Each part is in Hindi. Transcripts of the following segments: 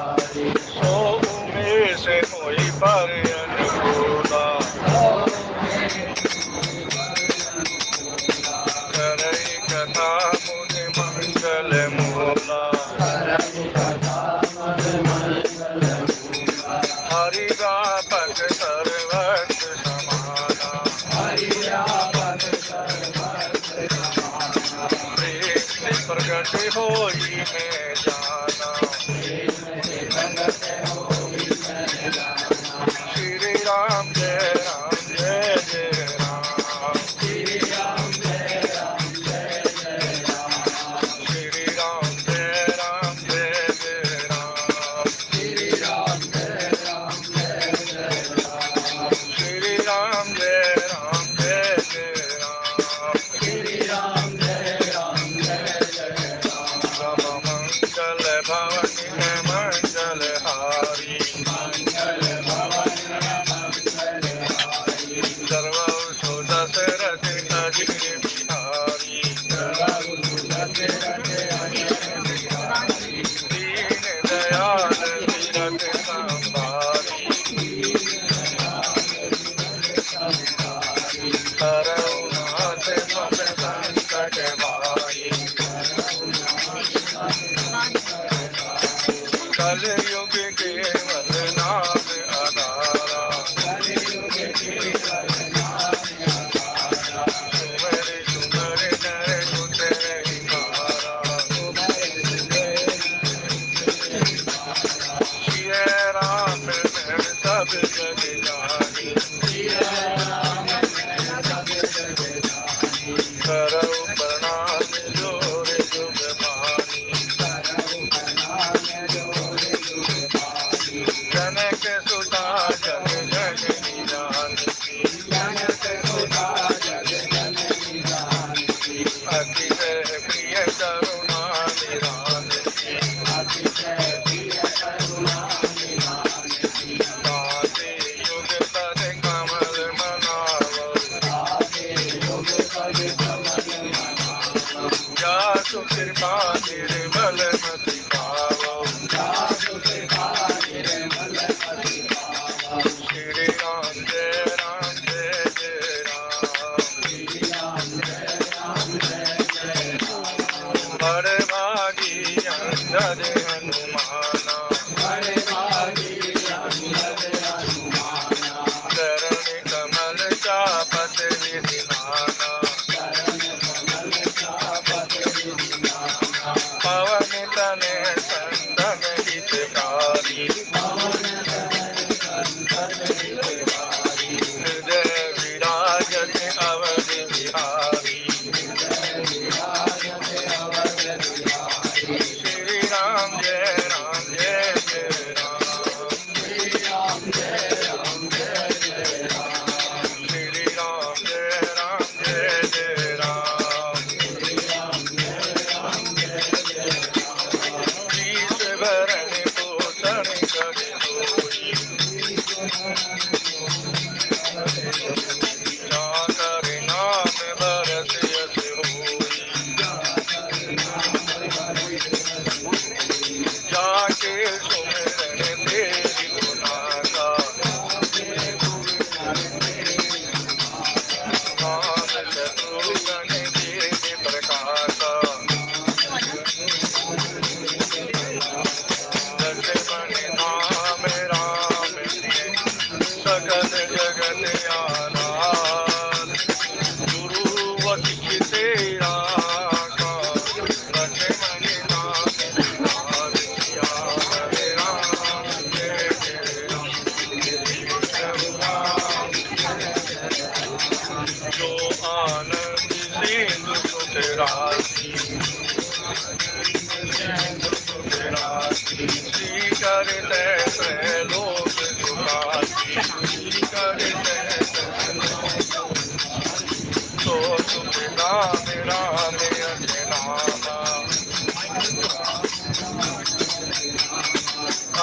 सो में से मोई पर अनुकूला करई कथा मुझे मंगल मूला हरिव्यापक सर्वत्र समाना प्रेम से प्रकट होई मैं जाना श्री राम जय जय राम श्री राम जय जय राम श्री राम जय राम सब मंगल भवन मंगल हारी सर्वसो दशरथ अजिर बिहारी दीन दयाल तीरथ संभारी करुणाथ मम संकट भारी कलयुग केवल नाम आधारा सुमर सुमर नर कुशल निहारा सिय राम सब जग जानी करौ प्रणाम जोर जुग पानी जनक सुता जग जननी जानकी अतिशय प्रिय करुणा निधानकी ताते युग पद कमल मनावो जासु कृपा निर्मल मति पावो श्री राम जय जय राम बड़ भागी अंगद हनुमाना चरण कमल चापत विधिनाना पवन तनय संतन हितकारी हृदय विराजत अवध बिहारी श्री राम जय जय राम श्री राम जय जय राम शीश भरण पोषण कर जोई जाकर नाम बरस यस होई जाके सुमिरन तेरी गुनागा राम शत्रुघ्न देव प्रकाशा लक्ष्मण नाम राम सकल जगत आधार गुरु वशिष्ठ तेरा का लक्ष्मण नाम सिधार किया हरे राम जय राम जो आनंद सिंधु सुत राशि श्री करते लोक सुखासी करते तो सुख राम राम अजनामा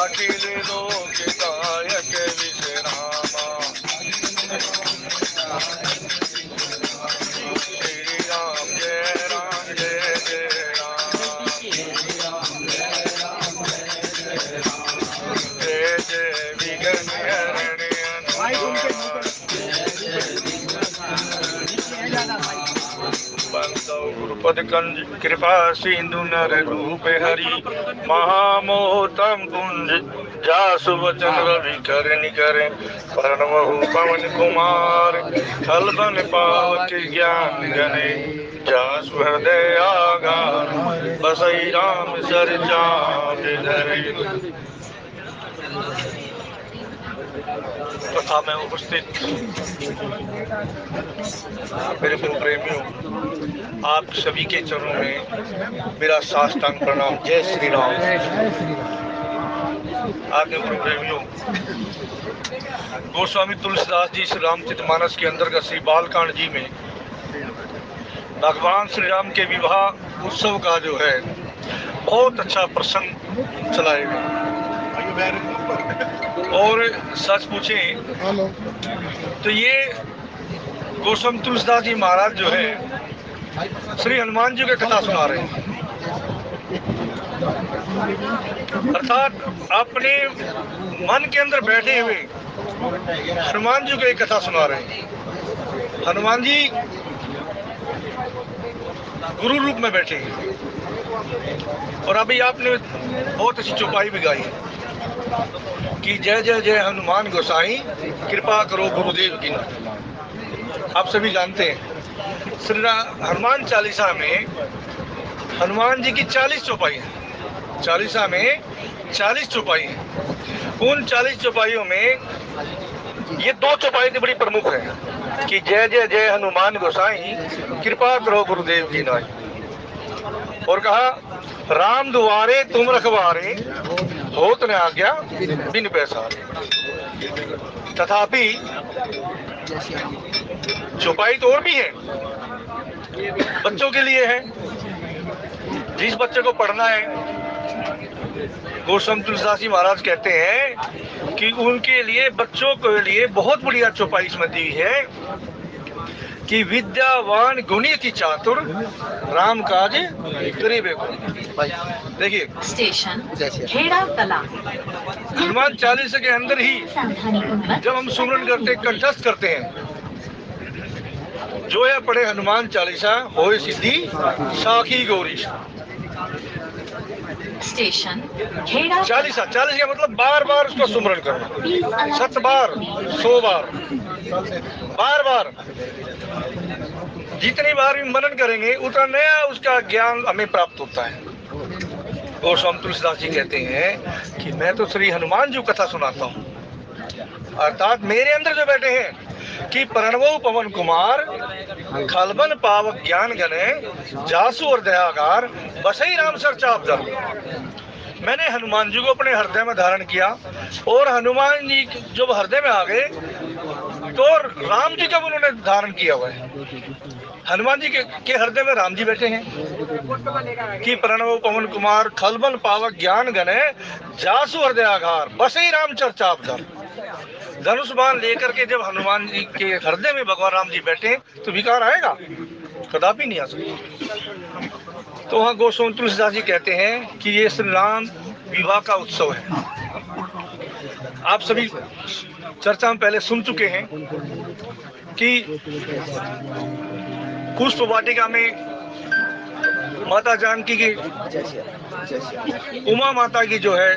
अखिल लोक गायक विश्रामा श्री राम जय गुरुपद कंज कृपा सिंधु नर रूप हरि महामोहतम पुंज जासु वचन रवि कर निकर प्रणवहु पवन कुमार खलबन पावक ज्ञान गणे जासु हृदय आगार बसई राम सर चाँद धरे। तथा में उपस्थित मेरे प्रेमियों, आप सभी के चरणों में मेरा साष्टांग प्रणाम। जय श्री राम। आगे प्रेमियों, गोस्वामी तुलसीदास जी श्री रामचरितमानस के अंतर्गत श्री बालकांड जी में भगवान श्री राम के विवाह उत्सव का जो है बहुत अच्छा प्रसंग चलाए गए। और सच पूछे तो ये गोस्वामी तुलसीदास जी महाराज जो है श्री हनुमान जी की कथा सुना रहे हैं, अर्थात अपने मन के अंदर बैठे हुए हनुमान जी को एक कथा सुना रहे हैं। हनुमान जी गुरु रूप में बैठे हैं और अभी आपने बहुत अच्छी चौपाई भी गाई है कि जय जय जय हनुमान गोसाई कृपा करो गुरुदेव की नाथ। आप सभी जानते हैं श्री हनुमान चालीसा में हनुमान जी की 40 चौपाई है। चालीसा में 40 चौपाई है। उन 40 चौपाइयों में ये 2 चौपाई तो बड़ी प्रमुख है कि जय जय जय हनुमान गोसाई कृपा करो गुरुदेव की नाथ। और कहा राम दुआरे तुम रखवारे होत न आज्ञा बिन पैसारे। तथापि चौपाई तो और भी है, बच्चों के लिए है। जिस बच्चे को पढ़ना है, गोस्वामी तुलसीदास जी महाराज कहते हैं कि उनके लिए, बच्चों के लिए बहुत बढ़िया चौपाई इसमें दी है कि विद्यावान गुणिति चातुर राम काज करीबे को। देखिए स्टेशन खेड़ा कला हनुमान चालीसा के अंदर ही जब हम सुमरन करते कंठस्थ करते हैं, जो है पढ़े हनुमान चालीसा होए सिद्धि साखी गौरी। स्टेशन खेड़ा चालीसा का मतलब बार बार उसको सुमरन करना, 7 बार 100 बार, बार बार जितनी बार भी मनन करेंगे उतना नया उसका ज्ञान हमें प्राप्त होता है। गोस्वामी तुलसीदास जी कहते हैं कि मैं तो श्री हनुमान जी कथा सुनाता हूँ, अर्थात मेरे अंदर जो बैठे हैं कि प्रणवो पवन कुमार खलबन पावक ज्ञान गणे जासु और दयागार बसई राम सर चाप दर। मैंने हनुमान जी को अपने हृदय में धारण किया और हनुमान जी जब हृदय में आ गए तो राम जी का उन्होंने धारण किया हुआ है। हनुमान जी के हृदय में राम जी बैठे हैं कि प्रणव पवन कुमार खलबल पावक ज्ञान गणे जासु हृदयागार बसई राम चर्चाप धर। धनुष बाण लेकर के जब हनुमान जी के हृदय में भगवान राम जी बैठे तो विकार आएगा? कदापि नहीं आ सकता। तो वहाँ गोस्वामी तुलसीदास जी कहते हैं कि ये श्री राम विवाह का उत्सव है। आप सभी चर्चा में पहले सुन चुके हैं कि पुष्प वाटिका में माता जानकी की, उमा माता की जो है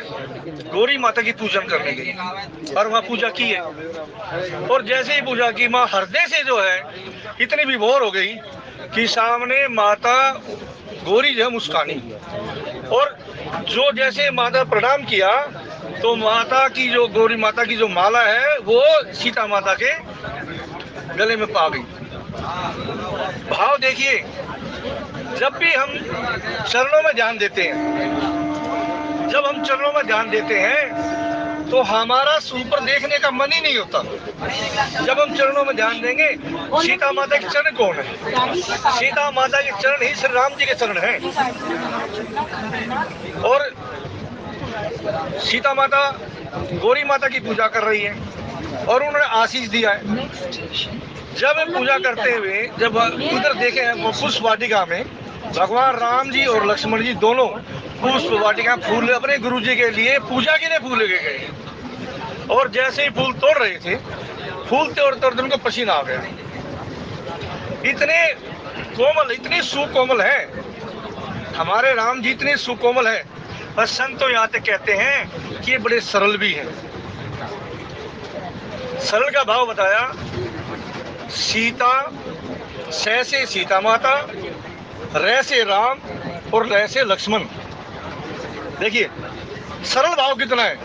गौरी माता की पूजन करने गई और वहाँ पूजा की है। और जैसे ही पूजा की, माँ हृदय से जो है इतनी विभोर हो गई कि सामने माता गौरी जो है मुस्कानी, और जो जैसे माता प्रणाम किया तो माता की जो गौरी माता की जो माला है वो सीता माता के गले में पा गई। भाव देखिए, जब भी हम चरणों में ध्यान देते हैं, जब हम चरणों में ध्यान देते हैं तो हमारा ऊपर देखने का मन ही नहीं होता। जब हम चरणों में ध्यान देंगे, सीता माता के चरण कौन है? सीता माता के चरण ही श्री राम जी के चरण हैं। और सीता माता गौरी माता की पूजा कर रही है और उन्होंने आशीष दिया है। जब पूजा करते हुए जब उधर देखे हैं वो पुष्प वाटिका में भगवान राम जी और लक्ष्मण जी दोनों पुष्प वाटिका फूल अपने गुरु जी के लिए पूजा के लिए फूल लेके गए, और जैसे ही फूल तोड़ रहे थे, फूल तोड़ते उनको पसीना आ गया। इतने कोमल, इतनी सुकोमल है, हमारे राम जी इतने सुकोमल है, पर संत तो यहाँ तक कहते हैं कि ये बड़े सरल भी हैं। सरल का भाव बताया, सीता स से सीता माता, र से राम और ल से लक्ष्मण। देखिए सरल भाव कितना है।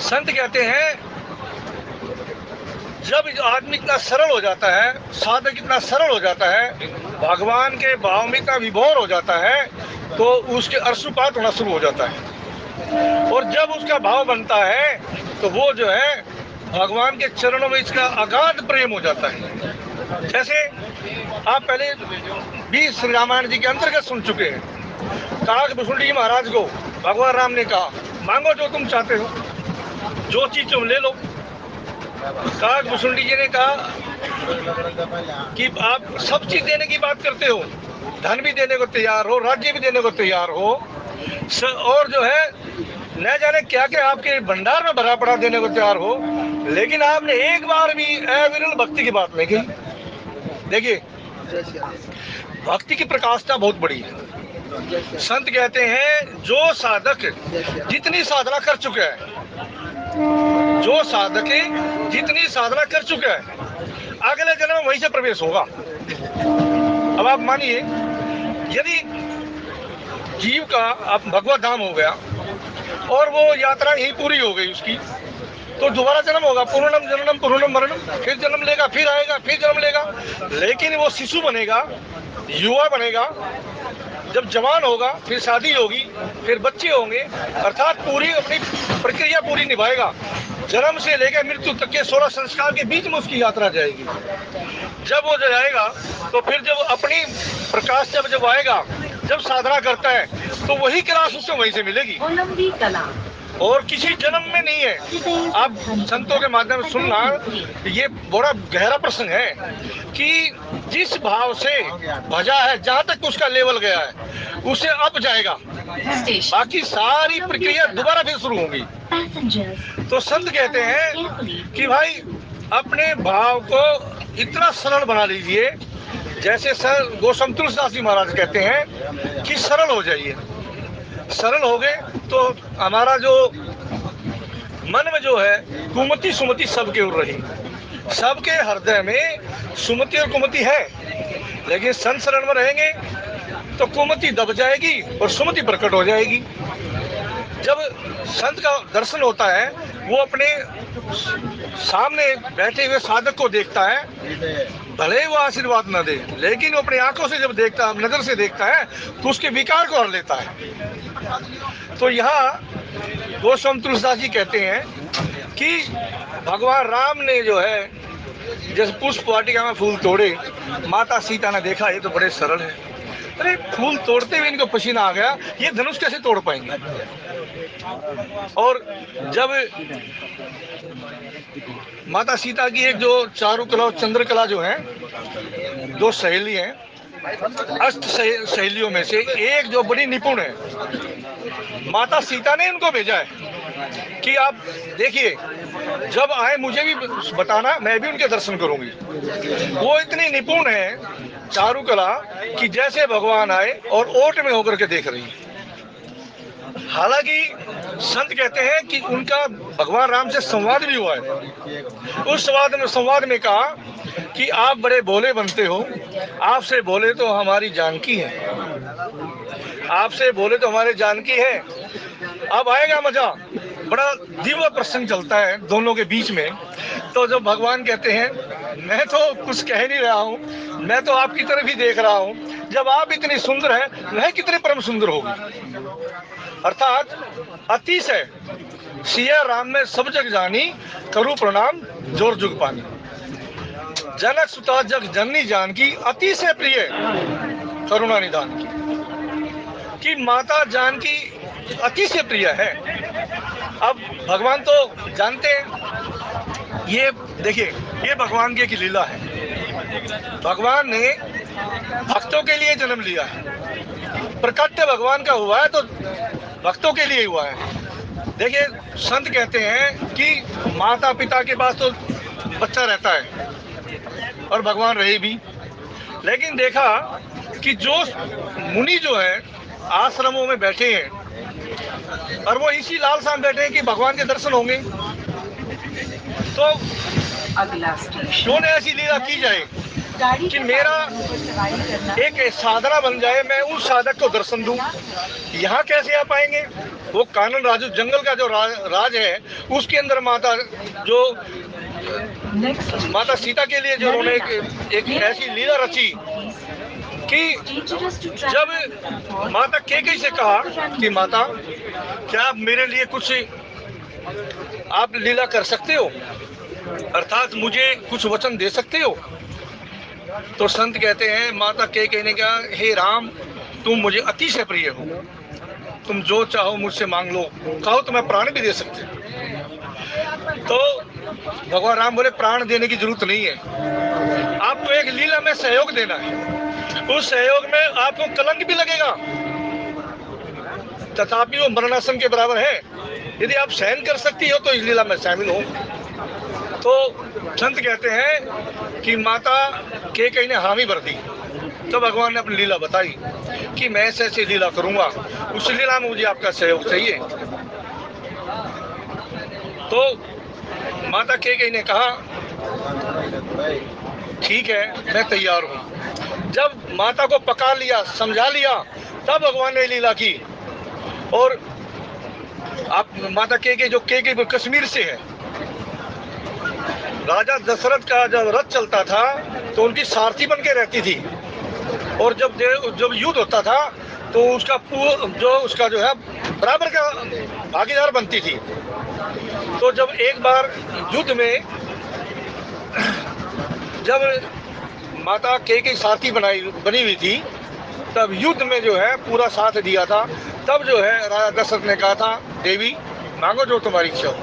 संत कहते हैं जब आदमी इतना सरल हो जाता है, साधक इतना सरल हो जाता है, भगवान के भाव में इतना विभोर हो जाता है, तो उसके अश्रुपात होना शुरू हो जाता है। और जब उसका भाव बनता है तो वो जो है भगवान के चरणों में इसका अगाध प्रेम हो जाता है। जैसे आप पहले भी श्री रामायण जी के अंतर्गत सुन चुके हैं, काग भुसुंडी महाराज को भगवान राम ने कहा, मांगो जो तुम चाहते हो, जो चीज तुम ले लो। काग भुसुंडी जी ने कहा कि आप सब चीज देने की बात करते हो, धन भी देने को तैयार हो, राज्य भी देने को तैयार हो, और जो है न जाने क्या क्या आपके भंडार में भरा पड़ा देने को तैयार हो, लेकिन आपने एक बार भी अविरल भक्ति की बात नहीं कही। देखिए भक्ति की प्रकाशता बहुत बड़ी है। संत कहते हैं जो साधक जितनी साधना कर चुका है, जो साधक जितनी साधना कर चुका है, अगले जन्म में वहीं से प्रवेश होगा। अब आप मानिए यदि जीव का अब भगवत धाम हो गया और वो यात्रा यही पूरी हो गई उसकी, तो दोबारा जन्म होगा, पूर्णम जननम पूर्णम मरणम, फिर जन्म लेगा, फिर आएगा, फिर जन्म लेगा। लेकिन वो शिशु बनेगा, युवा बनेगा, जब जवान होगा फिर शादी होगी, फिर बच्चे होंगे, अर्थात पूरी अपनी प्रक्रिया पूरी निभाएगा। जन्म से लेकर मृत्यु तक के 16 संस्कार के बीच में उसकी यात्रा जाएगी। जब वो जाएगा तो फिर जब अपनी प्रकाश जब आएगा, जब साधना करता है, तो वही क्लास उससे वहीं से मिलेगी और किसी जन्म में नहीं है। आप संतों के माध्यम से सुनना, ये बड़ा गहरा प्रसंग है कि जिस भाव से भजा है, जहाँ तक उसका लेवल गया है, उसे अब जाएगा, बाकी सारी प्रक्रिया दोबारा फिर शुरू होगी। तो संत कहते हैं कि भाई अपने भाव को इतना सरल बना लीजिए, जैसे सर गोस्वामी तुलसीदास जी महाराज कहते हैं कि सरल हो जाइए। सरल हो गए तो हमारा जो मन में जो है कुमति सुमति सबके उड़ रही, सबके हृदय में सुमति और कुमति है, लेकिन संत शरण में रहेंगे तो कुमति दब जाएगी और सुमति प्रकट हो जाएगी। जब संत का दर्शन होता है, वो अपने सामने बैठे हुए साधक को देखता है, भले वो आशीर्वाद न दे, लेकिन वो अपनी आंखों से जब देखता है, नजर से देखता है, तो उसके विकार को हर लेता है। तो यहाँ गोस्वामी तुलसीदास जी कहते हैं कि भगवान राम ने जो है जैसे पुष्प वाटिका में फूल तोड़े, माता सीता ने देखा ये तो बड़े सरल है, अरे फूल तोड़ते हुए इनको पसीना आ गया, ये धनुष कैसे तोड़ पाएंगे। और जब माता सीता की एक जो चारुकला और चंद्रकला जो है, दो सहेली हैं, अष्ट सहेलियों में से एक जो बड़ी निपुण है, माता सीता ने उनको भेजा है कि आप देखिए, जब आए मुझे भी बताना, मैं भी उनके दर्शन करूंगी। वो इतनी निपुण है चारुकला कि जैसे भगवान आए और ओट में होकर के देख रही है। हालांकि संत कहते हैं कि उनका भगवान राम से संवाद भी हुआ है। उस संवाद में कहा कि आप बड़े भोले बनते हो, आपसे बोले तो हमारी जानकी है, आपसे बोले तो हमारे जानकी है। अब आएगा मजा, बड़ा दिव्य प्रसंग चलता है दोनों के बीच में। तो जब भगवान कहते हैं मैं तो कुछ कह नहीं रहा हूँ, मैं तो आपकी तरफ ही देख रहा हूँ, जब आप इतनी सुंदर है, वह कितने परम सुंदर होगी। अर्थात अतिशय सिया राम में सब जग जानी, करूं प्रणाम जोर जुग पानी। जनक सुता जग जननी जानकी, अतिशय प्रिय करुणा निधान की। कि माता जानकी अतिशय प्रिय है। अब भगवान तो जानते हैं, ये देखिए ये भगवान की एक लीला है। भगवान ने भक्तों के लिए जन्म लिया है, प्रकट भगवान का हुआ है तो भक्तों के लिए हुआ है। देखिए संत कहते हैं कि माता पिता के पास तो बच्चा रहता है और भगवान रहे भी, लेकिन देखा कि जो मुनि जो है आश्रमों में बैठे हैं और वो इसी लालसा में बैठे हैं कि भगवान के दर्शन होंगे, तो अगला स्टेशन क्यों नहीं ऐसी लीला की जाए कि मेरा एक साधना बन जाए, मैं उस साधक को दर्शन दूं। यहाँ कैसे आ पाएंगे? वो कानन राजू जंगल का जो राज है उसके अंदर माता सीता के लिए जो उन्होंने एक ऐसी लीला रची कि जब माता कैकेयी से कहा कि माता क्या आप मेरे लिए कुछ आप लीला कर सकते हो, अर्थात मुझे कुछ वचन दे सकते हो? तो संत कहते हैं, माता कैकेयी ने कहा, हे राम तुम मुझे अतिशय प्रिय हो, तुम जो चाहो मुझसे मांग लो, कहो तो मैं प्राण भी दे सकती हूँ। तो भगवान राम बोले प्राण देने की जरूरत नहीं है, आपको एक लीला में सहयोग देना है, उस सहयोग में आपको कलंक भी लगेगा तथापि वो मरणासन के बराबर है, यदि आप सहन कर सकती हो तो इस लीला में शामिल हो। तो संत कहते हैं कि माता कैकेयी ने हामी भर दी, तो भगवान ने अपनी लीला बताई कि मैं ऐसे लीला करूंगा, उस लीला में मुझे आपका सहयोग चाहिए। तो माता कैकेयी ने कहा ठीक है मैं तैयार हूँ। जब माता को पका लिया, समझा लिया, तब भगवान ने लीला की। और आप माता कैकेयी जो कैकेयी कश्मीर से है, राजा दशरथ का जब रथ चलता था तो उनकी सारथी बन के रहती थी, और जब युद्ध होता था तो उसका जो है बराबर का भागीदार बनती थी। तो जब एक बार युद्ध में जब माता कैकेयी सारथी बनी हुई थी, तब युद्ध में जो है पूरा साथ दिया था। तब जो है राजा दशरथ ने कहा था, देवी मांगो जो तुम्हारी इच्छा हो।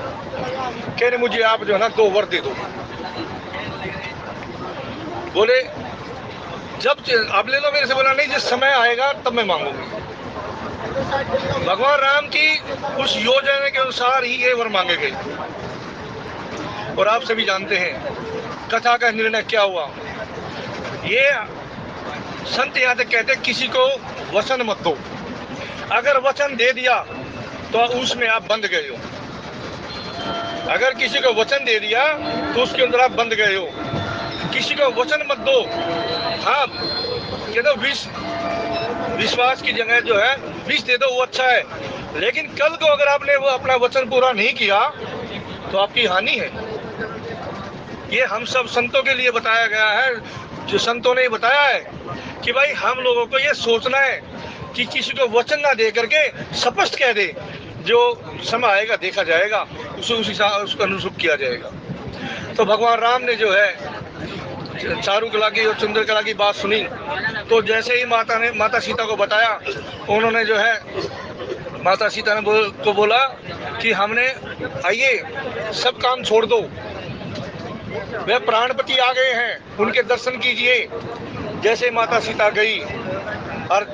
कह रहे मुझे आप जो है ना 2 वर दे दो। बोले जब आप ले लो मेरे से। बोला नहीं, जिस समय आएगा तब मैं मांगूंगी। भगवान राम की उस योजना के अनुसार ही ये वर मांगे गए। और आप सभी जानते हैं कथा का निर्णय क्या हुआ। ये संत यहाँ तक कहते हैं किसी को वचन मत दो, अगर वचन दे दिया तो उसमें आप बंध गए हो। अगर किसी को वचन दे दिया तो उसके अंदर आप बंध गए हो। किसी को वचन मत दो। हाँ कहते हो विश्वास की जगह जो है विष दे दो, वो अच्छा है, लेकिन कल को अगर आपने वो अपना वचन पूरा नहीं किया तो आपकी हानि है। ये हम सब संतों के लिए बताया गया है, जो संतों ने बताया है कि भाई हम लोगों को ये सोचना है कि किसी को वचन ना दे करके स्पष्ट कह दे, जो समय आएगा देखा जाएगा, उसको अनुरूप किया जाएगा। तो भगवान राम ने जो है चारुकला की और चंद्रकला की बात सुनी, तो जैसे ही माता सीता को बताया, उन्होंने जो है माता सीता ने बोला कि हमने आइए सब काम छोड़ दो, वे प्राणपति आ गए हैं, उनके दर्शन कीजिए। जैसे माता सीता गई और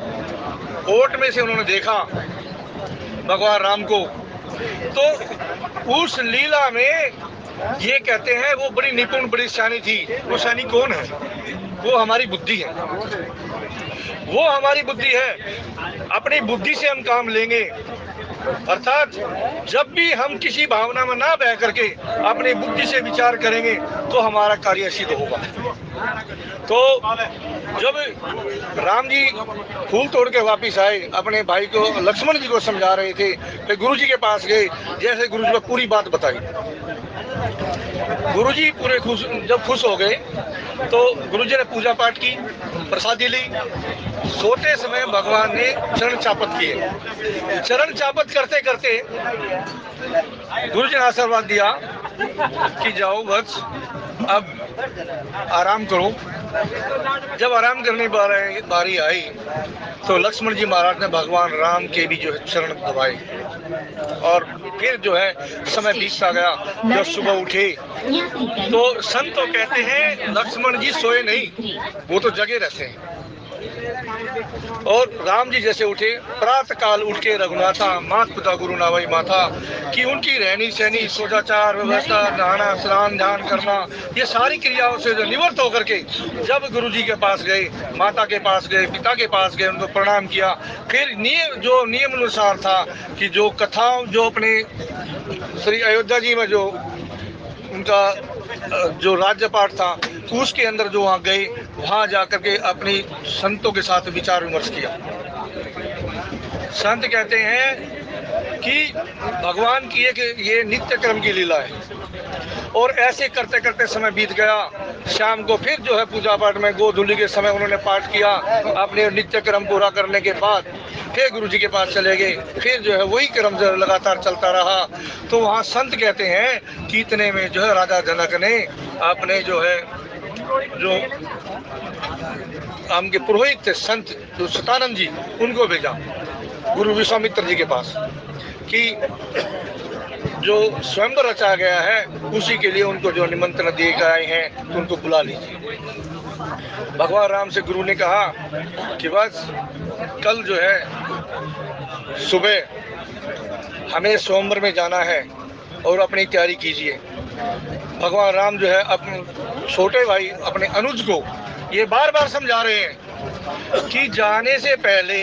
ओट में से उन्होंने देखा भगवान राम को, तो उस लीला में ये कहते हैं वो बड़ी निपुण, बड़ी सियानी थी। वो सियानी कौन है? वो हमारी बुद्धि है। वो हमारी बुद्धि है। अपनी बुद्धि से हम काम लेंगे, अर्थात जब भी हम किसी भावना में ना बह करके अपनी बुद्धि से विचार करेंगे तो हमारा कार्य सिद्ध होगा। तो जब राम जी फूल तोड़ के वापिस आए, अपने भाई को लक्ष्मण जी को समझा रहे थे, फिर गुरु जी के पास गए। जैसे गुरु जी को पूरी बात बताई, गुरु जी पूरे जब खुश हो गए तो गुरु जी ने पूजा पाठ की, प्रसादी ली। सोते समय भगवान ने चरण चापत किए। चरण चापत करते करते गुरु जी ने आशीर्वाद दिया कि जाओ वत्स अब आराम करो। जब आराम करने बारी आई तो लक्ष्मण जी महाराज ने भगवान राम के भी जो है चरण दबाए, और फिर जो है समय बीतता गया। जब सुबह उठे तो संत तो कहते हैं लक्ष्मण जी सोए नहीं, वो तो जगे रहते हैं। और राम जी जैसे उठे, प्रातः काल उठ के रघुनाथा मात पिता गुरु नावई माथा, कि उनकी रहनी सहनी सोचाचार व्यवस्था, नहाना स्नान ध्यान करना, ये सारी क्रियाओं से जो निवृत्त होकर के जब गुरु जी के पास गए, माता के पास गए, पिता के पास गए, उनको प्रणाम किया, फिर नियम अनुसार था कि जो कथाओं जो अपने श्री अयोध्या जी में जो उनका जो राज्य पाठ था उसके अंदर जो वहाँ गए, वहाँ जाकर के अपनी संतों के साथ विचार विमर्श किया। संत कहते हैं कि भगवान की एक ये नित्य क्रम की लीला है, और ऐसे करते करते समय बीत गया। शाम को फिर जो है पूजा पाठ में गोधूली के समय उन्होंने पाठ किया, अपने नित्य क्रम पूरा करने के बाद फिर गुरु जी के पास चले गए, फिर जो है वही क्रम जो लगातार चलता रहा। तो वहाँ संत कहते हैं कि इतने में जो है राजा जनक ने अपने जो है जो हमके पुरोहित थे संत जो सतानंद जी, उनको भेजा गुरु विश्वामित्र जी के पास कि जो स्वयंवर रचा गया है उसी के लिए उनको जो निमंत्रण दिए गए हैं तो उनको बुला लीजिए। भगवान राम से गुरु ने कहा कि बस कल जो है सुबह हमें स्वयंवर में जाना है और अपनी तैयारी कीजिए। भगवान राम जो है अपने छोटे भाई अपने अनुज को ये बार बार समझा रहे हैं कि जाने से पहले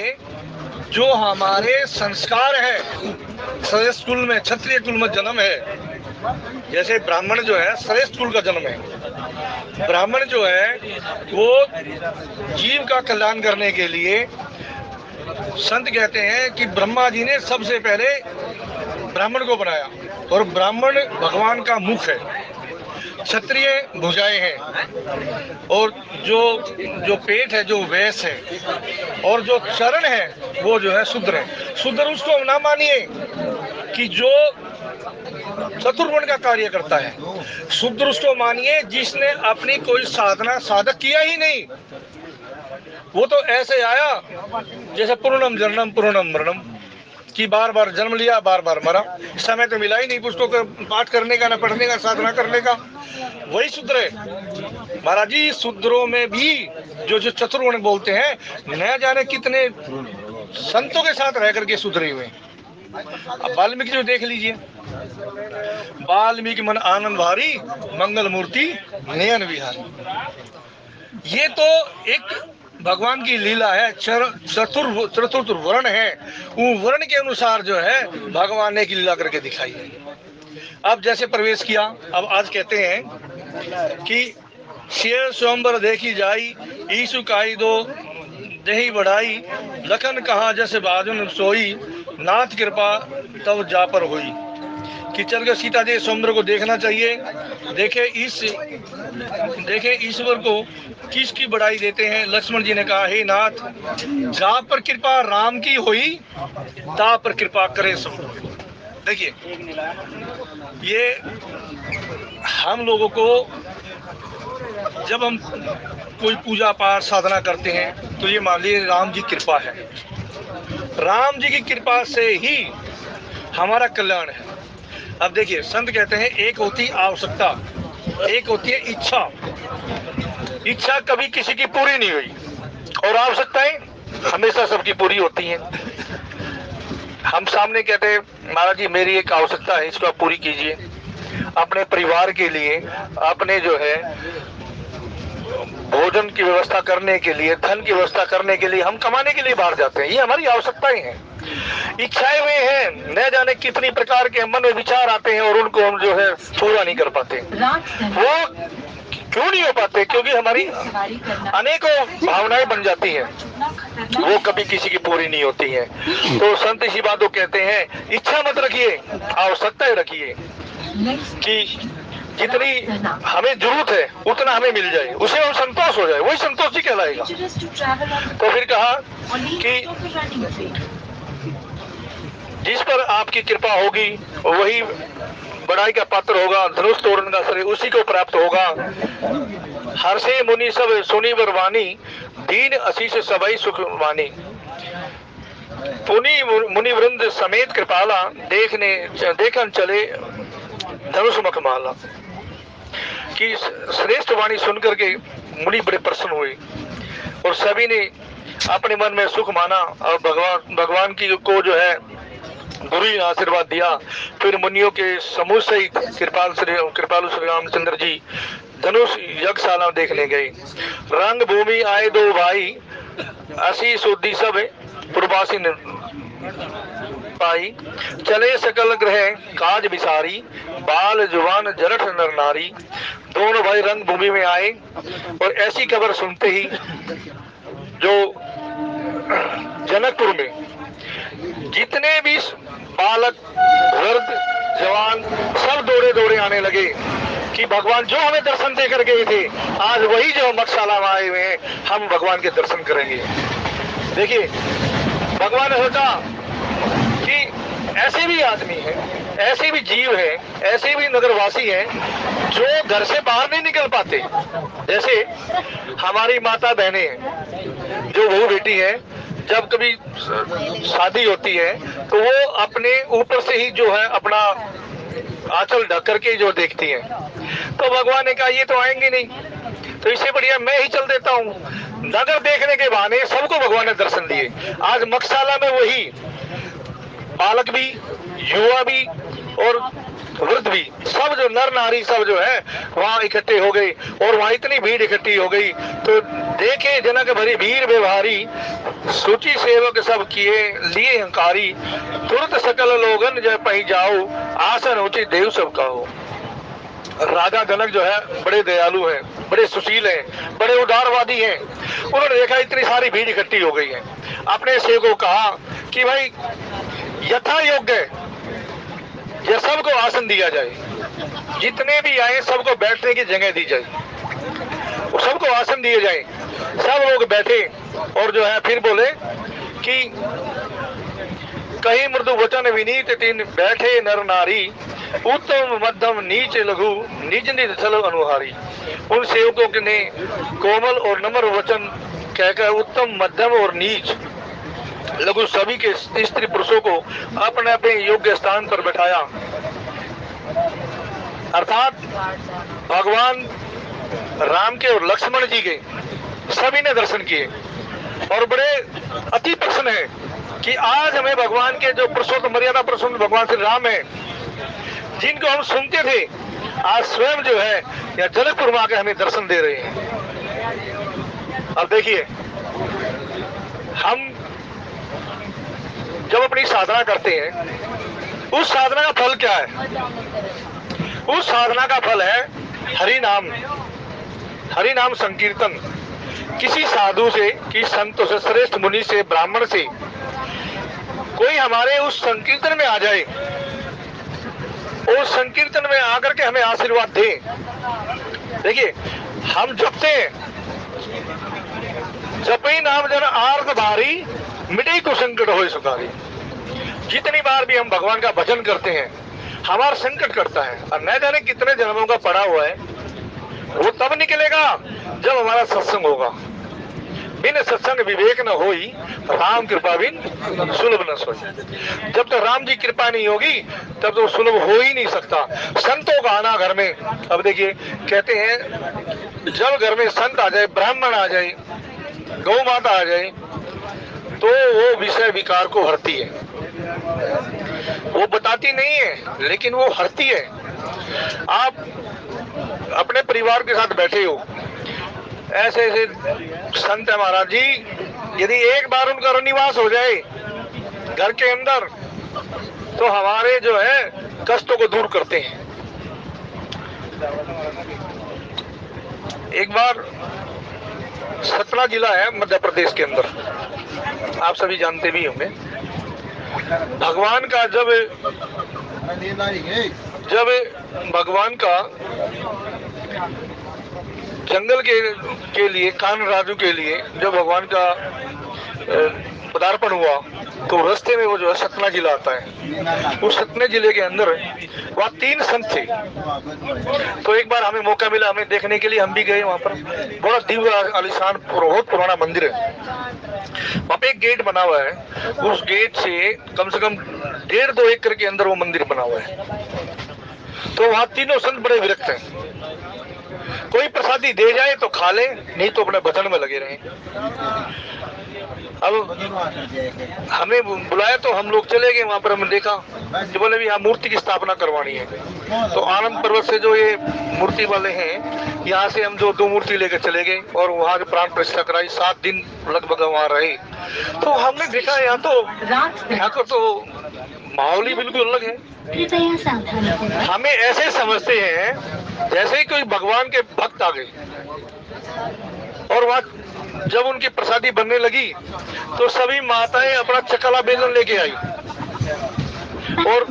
जो हमारे संस्कार है, श्रेष्ठ कुल में क्षत्रिय कुल में जन्म है, जैसे ब्राह्मण जो है श्रेष्ठ कुल का जन्म है। ब्राह्मण जो है वो जीव का कल्याण करने के लिए संत कहते हैं कि ब्रह्मा जी ने सबसे पहले ब्राह्मण को बनाया, और ब्राह्मण भगवान का मुख है, क्षत्रिय भुजाएं हैं, और जो पेट है जो वैश्य है, और जो चरण है वो जो है शूद्र है। शूद्र उसको ना मानिए कि जो चतुर्वर्ण का कार्य करता है, शूद्र उसको मानिए जिसने अपनी कोई साधना साधक किया ही नहीं। वो तो ऐसे आया जैसे पूर्णम जन्म पूर्णम मरणम, कि बार बार जन्म लिया बार बार मरा, समय तो मिला ही नहीं पुस्तकों का पाठ करने का, न पढ़ने का, साधना करने का। वही शूद्र है महाराज जी। शूद्रों में भी जो चतुर्वर्ण बोलते हैं, न जाने कितने संतों के साथ रह करके सुधरे हुए। अब वाल्मीकि जो देख लीजिए, वाल्मीकि मन आनंद भारी मंगल मूर्ति नयन विहारी। ये तो एक भगवान की लीला है, चतुर्थ वर्ण है, वो वर्ण के अनुसार जो है भगवान ने एक लीला करके दिखाई है। अब जैसे प्रवेश किया, अब आज कहते हैं कि शेर स्वयंवर देखी जाई, ईसु काई दो दही बढ़ाई, लखन कहा जैसे बाजुन सोई, नाथ कृपा तब जा पर हुई। कि चल के सीता जी स्वयंवर को देखना चाहिए। देखे ईश्वर को किसकी बड़ाई देते हैं। लक्ष्मण जी ने कहा हे नाथ, जा पर कृपा राम की हुई, ता पर कृपा करे सब। देखिए ये हम लोगों को जब हम कोई पूजा पाठ साधना करते हैं तो ये मान लीजिए राम जी कृपा है, राम जी की कृपा से ही हमारा कल्याण है। अब देखिए संत कहते हैं एक होती आवश्यकता, एक होती है इच्छा। इच्छा कभी किसी की पूरी नहीं हुई, और आवश्यकताएं हमेशा सबकी पूरी होती हैं। हम सामने कहते हैं महाराज जी मेरी एक आवश्यकता है, इसको आप पूरी कीजिए। अपने परिवार के लिए, अपने जो है भोजन की व्यवस्था करने के लिए, धन की व्यवस्था करने के लिए हम कमाने के लिए बाहर जाते हैं, ये हमारी आवश्यकताएं हैं। इच्छाएं वे हैं, न जाने कितनी प्रकार के मन में विचार आते हैं और उनको हम जो है पूरा नहीं कर पाते। वो क्यों नहीं हो पाते? क्योंकि हमारी अनेकों भावनाएं बन जाती हैं, वो कभी किसी की पूरी नहीं होती हैं। तो संत इसी बात को कहते हैं इच्छा मत रखिए, आवश्यकताएं रखिए कि जितनी हमें जरूरत है उतना हमें मिल जाए, उसे हम संतोष हो जाए, वही संतोष ही कहलाएगा। तो फिर कहा कि जिस पर आपकी कृपा होगी वही बड़ाई का पात्र होगा, धनुष तोरण का शरीर उसी को प्राप्त होगा। हर्षे मुनि सब सुनी वरवानी, दीन आशीष सबई सुख मानी। पुनि मुनि वृंद समेत कृपाला, देखन चले धनुष मखमाला। कि श्रेष्ठ वाणी सुनकर के मुनि बड़े प्रसन्न हुए और सभी ने अपने मन में सुख माना और भगवान की को जो है गुरु आशीर्वाद दिया। फिर मुनियों के समूह से ही कृपालु श्री रामचंद्र जी धनुष यज्ञशाला देखने गए। रंग भूमि आए दो भाई, असी सुधी सब प्रवासी पाई। चले सकल ग्रह काज विसारी, बाल जुबान जरठ नर नारी। दोनों भाई रंग भूमि में आए और ऐसी खबर सुनते ही जो जनकपुर में जितने भी बालक वृद्ध जवान सब दौड़े दौड़े आने लगे कि भगवान जो हमें दर्शन देकर गए थे, आज वही जो मक्षशाला में आए हुए हैं, हम भगवान के दर्शन करेंगे। देखिए, भगवान ने सोचा कि ऐसे भी आदमी हैं, ऐसे भी जीव हैं, ऐसे भी नगरवासी हैं जो घर से बाहर नहीं निकल पाते। जैसे हमारी माता बहनें हैं, जो बहू बेटी है, जब कभी शादी होती है तो वो अपने ऊपर से ही जो है अपना आंचल ढक करके जो देखती है। तो भगवान ने कहा ये तो आएंगे नहीं, तो इससे बढ़िया मैं ही चल देता हूँ। नगर देखने के बहाने सबको भगवान ने दर्शन दिए। आज मक्षशाला में वही बालक भी, युवा भी और वृद्ध भी, सब जो नर नारी सब जो है वहां इकट्ठे हो गए। और वहां इतनी भीड़ इकट्ठी हो गई तो देखे जनक भरी भीड़ व्यवहारी, सूची सेवक सब किए लिए हंकारी। तुरंत सकल लोगन जय पही जाओ, आसन उचित देव सब कहो। राजा जनक जो है बड़े दयालु हैं, बड़े सुशील हैं, बड़े उदारवादी हैं। उन्होंने देखा इतनी सारी भीड़ इकट्ठी हो गई है, अपने सेवक को कहा कि भाई यथा योग्य ये सबको आसन दिया जाए, जितने भी आए सबको बैठने की जगह दी जाए, सबको आसन दिए जाए। सब लोग बैठे और जो है फिर बोले कि कहीं मृदु वचन विनीत तीन बैठे नर नारी, उत्तम मध्यम नीच लघु निज निज चलो अनुहारी। उन सेवकों ने कोमल और नम्र वचन कहकर उत्तम मध्यम और नीच लघु सभी के स्त्री पुरुषों को अपने अपने योग्य स्थान पर बैठाया। अर्थात भगवान राम के और लक्ष्मण जी के सभी ने दर्शन किए और बड़े अति प्रसन्न है कि आज हमें भगवान के जो पुरुषोत्तम मर्यादा पुरुषोत्तम भगवान श्री राम है, जिनको हम सुनते थे, आज स्वयं जो है या जनकपुर में आकर हमें दर्शन दे रहे हैं। अब देखिए, हम जब अपनी साधना करते हैं, उस साधना का फल क्या है? उस साधना का फल है हरि नाम संकीर्तन। किसी साधु से, किसी संत से, श्रेष्ठ मुनि से, ब्राह्मण से कोई हमारे उस संकीर्तन में आ जाए और संकीर्तन में आकर के हमें आशीर्वाद दे। देखिए, हम जपते हैं, जपई नाम जन आर्त भारी, मिटे को संकट हो सुखारी। जितनी बार भी हम भगवान का भजन करते हैं, हमारा संकट करता है और न जाने कितने जन्मों का पड़ा हुआ है, वो तब निकलेगा जब हमारा सत्संग होगा। बिन सत्संग विवेक न होई, राम कृपा बिन सुलभ न सोई। जब तक राम जी कृपा नहीं होगी तब तो सुलभ हो ही नहीं सकता। संतों का आना घर में, अब देखिए कहते हैं जब घर में संत आ जाए, ब्राह्मण आ जाए, गौ माता आ जाए, तो वो विषय विकार को हरती है। वो बताती नहीं है लेकिन वो हरती है। आप अपने परिवार के साथ बैठे हो, ऐसे ऐसे संत है महाराज जी, यदि एक बार उनका रनिवास हो जाए घर के अंदर तो हमारे जो है कष्टों को दूर करते हैं। एक बार सतना जिला है मध्य प्रदेश के अंदर, आप सभी जानते भी होंगे। भगवान का जब भगवान का जंगल के लिए, कान राजू के लिए जब भगवान का पदार्पण हुआ तो रास्ते में वो जो है सतना जिला आता है। उस सतना जिले के अंदर वहाँ 3 संत थे। तो एक बार हमें मौका मिला, हमें देखने के लिए हम भी गए वहाँ पर। बड़ा दिव्य आलीशान बहुत पुराना मंदिर है। वहाँ पे एक गेट बना हुआ है, उस गेट से कम 1.5-2 एकड़ के अंदर वो मंदिर बना हुआ है। तो वहाँ तीनों संत बड़े विरक्त हैं। कोई प्रसादी दे जाए तो खा ले, नहीं तो अपने भजन में लगे रहे। अब हमें बुलाया तो हम लोग चले गए, वहाँ पर हमने देखा जो बोले भी यहाँ मूर्ति की स्थापना करवानी है। तो आनंद पर्वत से जो ये मूर्ति वाले हैं, यहाँ से हम जो 2 मूर्ति लेकर चले गए और वहाँ जो प्राण प्रतिष्ठा कराई, 7 दिन लगभग वहाँ रहे। तो हमने देखा यहाँ को तो माहौल ही बिल्कुल अलग है। हमें ऐसे समझते हैं जैसे ही कोई भगवान के भक्त आ गए, और वहाँ जब उनकी प्रसादी बनने लगी तो सभी माताएं अपना चकला बेलन लेके आई और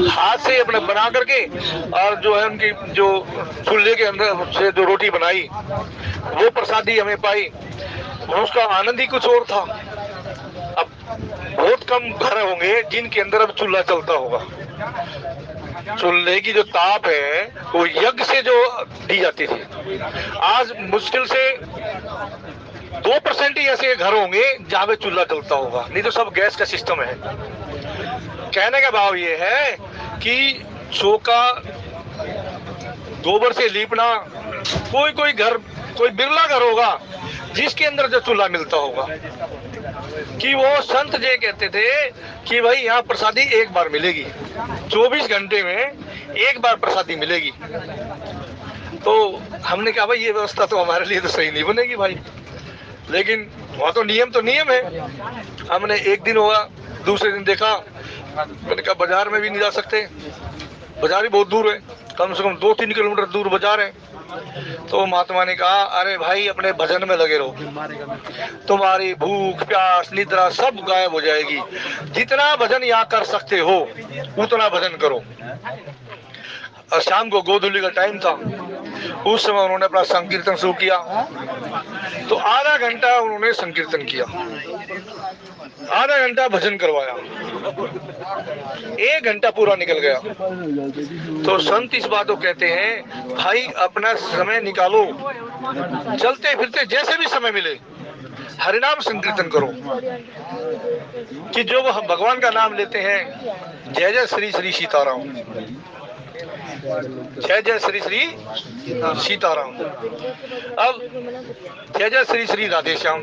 हाथ से अपने बना करके, और जो है उनकी जो चूल्हे के अंदर से जो रोटी बनाई वो प्रसादी हमें पाई, उसका आनंद ही कुछ और था। अब बहुत कम घर होंगे जिनके अंदर अब चूल्हा चलता होगा। चूल्हे की जो ताप है वो यज्ञ से जो दी जाती थी, आज मुश्किल से 2% ही ऐसे घर होंगे जहां पे चूल्हा चलता होगा, नहीं तो सब गैस का सिस्टम है। कहने का भाव ये है कि चौका गोबर से लीपना, कोई घर, कोई बिरला घर होगा जिसके अंदर जो चूल्हा मिलता होगा। कि वो संत जी कहते थे कि भाई यहाँ प्रसादी एक बार मिलेगी, 24 घंटे में एक बार प्रसादी मिलेगी। तो हमने कहा भाई ये व्यवस्था तो हमारे लिए तो सही नहीं बनेगी भाई, लेकिन वहाँ तो नियम है। हमने एक दिन हुआ, दूसरे दिन देखा, मैंने कहा बाजार में भी नहीं जा सकते, बाजार भी बहुत दूर है, कम से कम 2-3 किलोमीटर दूर बाजार है। तो महात्मा ने कहा अरे भाई अपने भजन में लगे रहो, तुम्हारी भूख प्यास निद्रा सब गायब हो जाएगी। जितना भजन यहाँ कर सकते हो उतना भजन करो। और शाम को गोधूली का टाइम था, उस समय उन्होंने अपना संकीर्तन शुरू किया। तो आधा घंटा उन्होंने संकीर्तन किया, आधा घंटा भजन करवाया, 1 घंटा पूरा निकल गया। तो संत इस बात को कहते हैं भाई अपना समय निकालो, चलते फिरते जैसे भी समय मिले हरिनाम संकीर्तन करो। कि जो हम भगवान का नाम लेते हैं, जय जय श्री श्री सीताराम, जय जय श्री श्री सीताराम। अब जय जय श्री श्री राधेश्याम,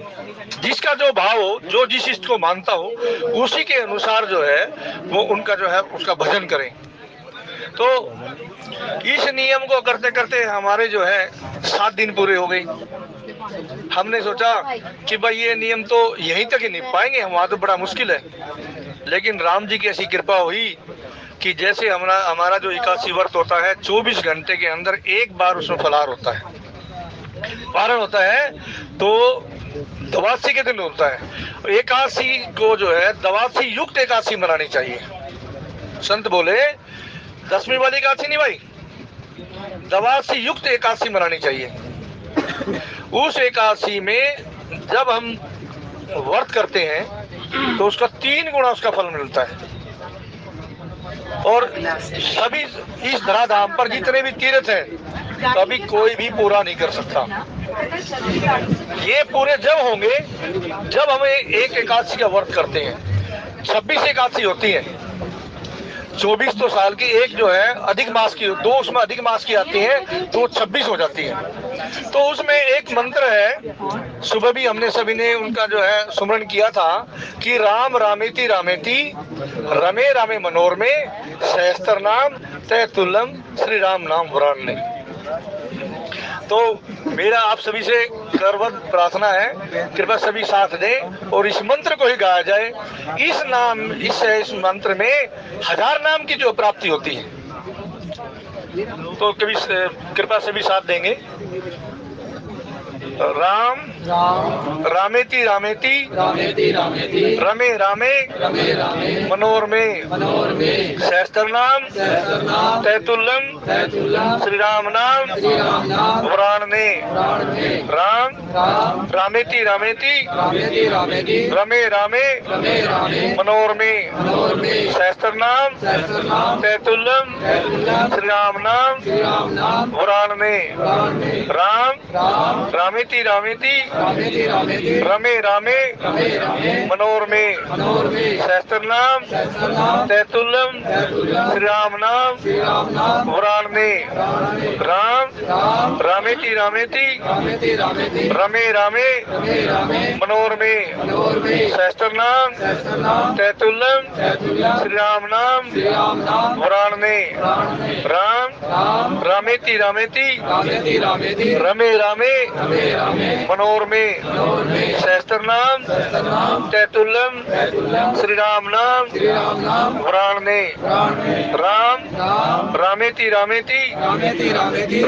जिसका जो भाव हो, जो जिस इष्ट को मानता हो उसी के अनुसार जो है वो उनका जो है उसका भजन करें। तो इस नियम को करते करते हमारे जो है 7 दिन पूरे हो गए। हमने सोचा कि भाई ये नियम तो यहीं तक ही निभ पाएंगे, वहाँ तो बड़ा मुश्किल है। लेकिन राम जी की ऐसी कृपा हुई कि जैसे हमारा जो 81 व्रत होता है, 24 घंटे के अंदर एक बार उसमें फलाहार होता है, पारण होता है, तो दवासी के दिन होता है। एकादशी को जो है दवासी युक्त एकादशी मनानी चाहिए। संत बोले 10वीं वाली एकादशी नहीं भाई, दवासी युक्त एकादशी मनानी चाहिए। उस एकादशी में जब हम व्रत करते हैं तो उसका 3 गुना उसका फल मिलता है। और सभी इस धराधाम पर जितने भी तीर्थ हैं कभी कोई भी पूरा नहीं कर सकता। ये पूरे जब होंगे जब हमें एक एकादशी का व्रत करते हैं। 26 एकादशी होती है, 24 तो साल की, एक जो है अधिक मास की, 2 उसमें अधिक मास की आती है तो 26 हो जाती है। तो उसमें एक मंत्र है, सुबह भी हमने सभी ने उनका जो है सुमरण किया था कि राम रामेति रामेति रमे रामे मनोरमे सहस्त्र नाम तय तुल्यम श्री राम नाम वरान्ने। तो मेरा आप सभी से करवत प्रार्थना है, कृपया सभी साथ दें और इस मंत्र को ही गाया जाए। इस मंत्र में 1000 नाम की जो प्राप्ति होती है, तो कभी कृपया सभी साथ देंगे। राम रामेति रामेति रमे रामे मनोरमे सहस्त्र नाम तैतुल्यम श्री राम नाम वरान्ने। राम रामेति रामेति रमे रामे मनोरमे सहस्त्र नाम तैतुल्यम श्री राम नाम वरान्ने। राम रामेति रामेति रमे रामे मनोरमे सहस्त्र नाम तैतुल्यम श्री राम नाम पुराणे राम रामेति रामेति रमे रामे मनोरमे सहस्त्र नाम तैतुल्यम श्री राम नाम पुराणे राम रामेति रामेति रमे रामे मनोरमे सहस्त्र नाम तैतुल्यम श्री राम नाम पुराणे राम रामेति रामेति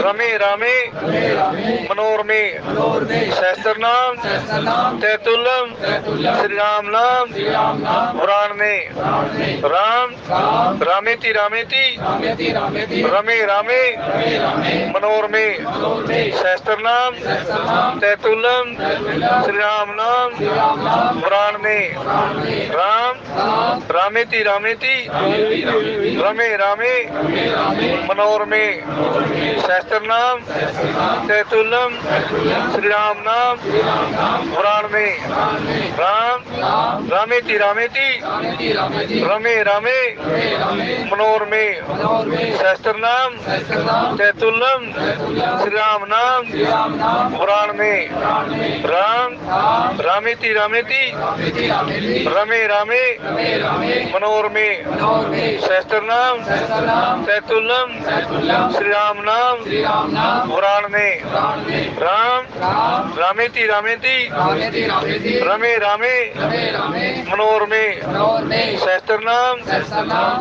रमे रामे मनोरमे सहस्त्र नाम तैतुल्यम श्री राम नाम पुराणे राम रामेति रामेति रमे रामे मनोरमे सहस्त्र नाम तैतुल्यम श्री राम नाम पुराणे राम रामेति रामेति रमे रामे मनोरमे सहस्त्र नाम तैतुल्यम श्री राम नाम पुराणे राम रामेति रामेति रमे रामे मनोरमे सहस्त्र नाम तैतुल्यम श्री राम नाम पुराणे राम रामेति रामेति रमे रामे मनोरमे सहस्त्र नाम तैतुल्यम श्री राम नाम पुराणे राम रामेति रामेति रमे रामे मनोरमे सहस्त्र नाम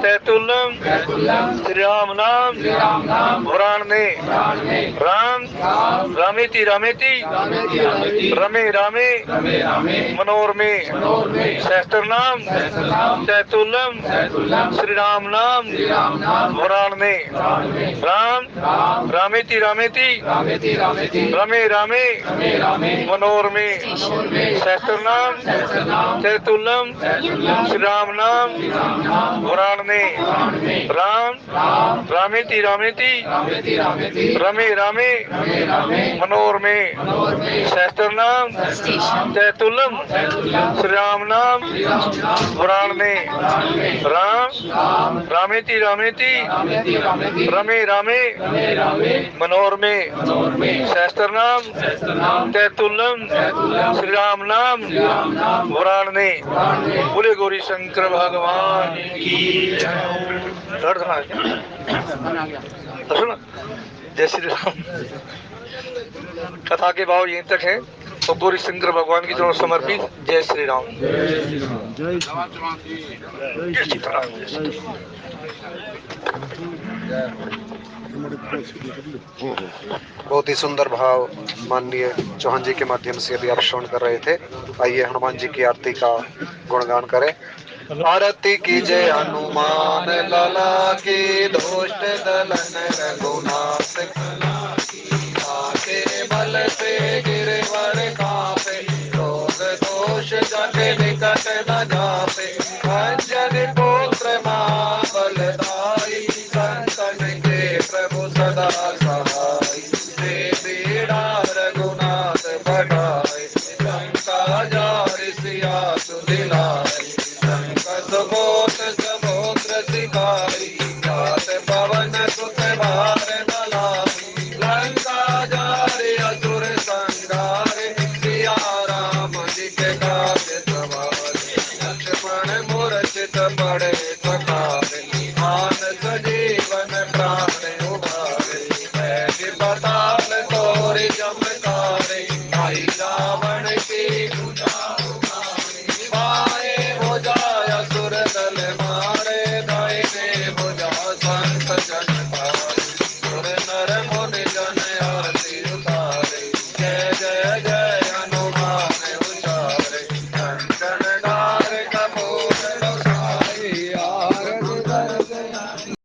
तैतुल्यम श्री राम नाम पुराणे राम रामेति रामेति रमे रामे मनोरमे सहस्त्र नाम तैतुल्यम श्री राम नाम पुराणे राम रामेति रामेति रमे रामे मनोरमे सहस्त्र नाम तैतुल्यम श्री राम नाम पुराणे राम रामेति रामेति रमे रामे मनोरमे सहस्त्र नाम तैतुल्यम श्री राम नाम पुराणे राम रामेति रामेति रमे रामे मनोरमे सहस्त्र नाम तैतुल्यम श्री राम नाम पुराणे। बोले गौरी शंकर भगवान की जय श्री राम। कथा के भाव यहीं तक है तो गौरी शंकर भगवान की तरफ समर्पित। जय श्री राम। बहुत ही सुंदर भाव माननीय चौहान जी के माध्यम से अभी आप श्रवण कर रहे थे। आइए हनुमान जी की आरती का गुणगान करें। आरती की जय हनुमान लाला की, दुष्ट दलन रघुनाथ के बल से गिरवर कापे, रोग दोष जग निकट न जापे। अंजनी पुत्र महाबलदाई, संतन के प्रभु सदा सहाय। पीड़ा रघुनाथ बढ़ाए, लंका जार सिया सुदिलाए।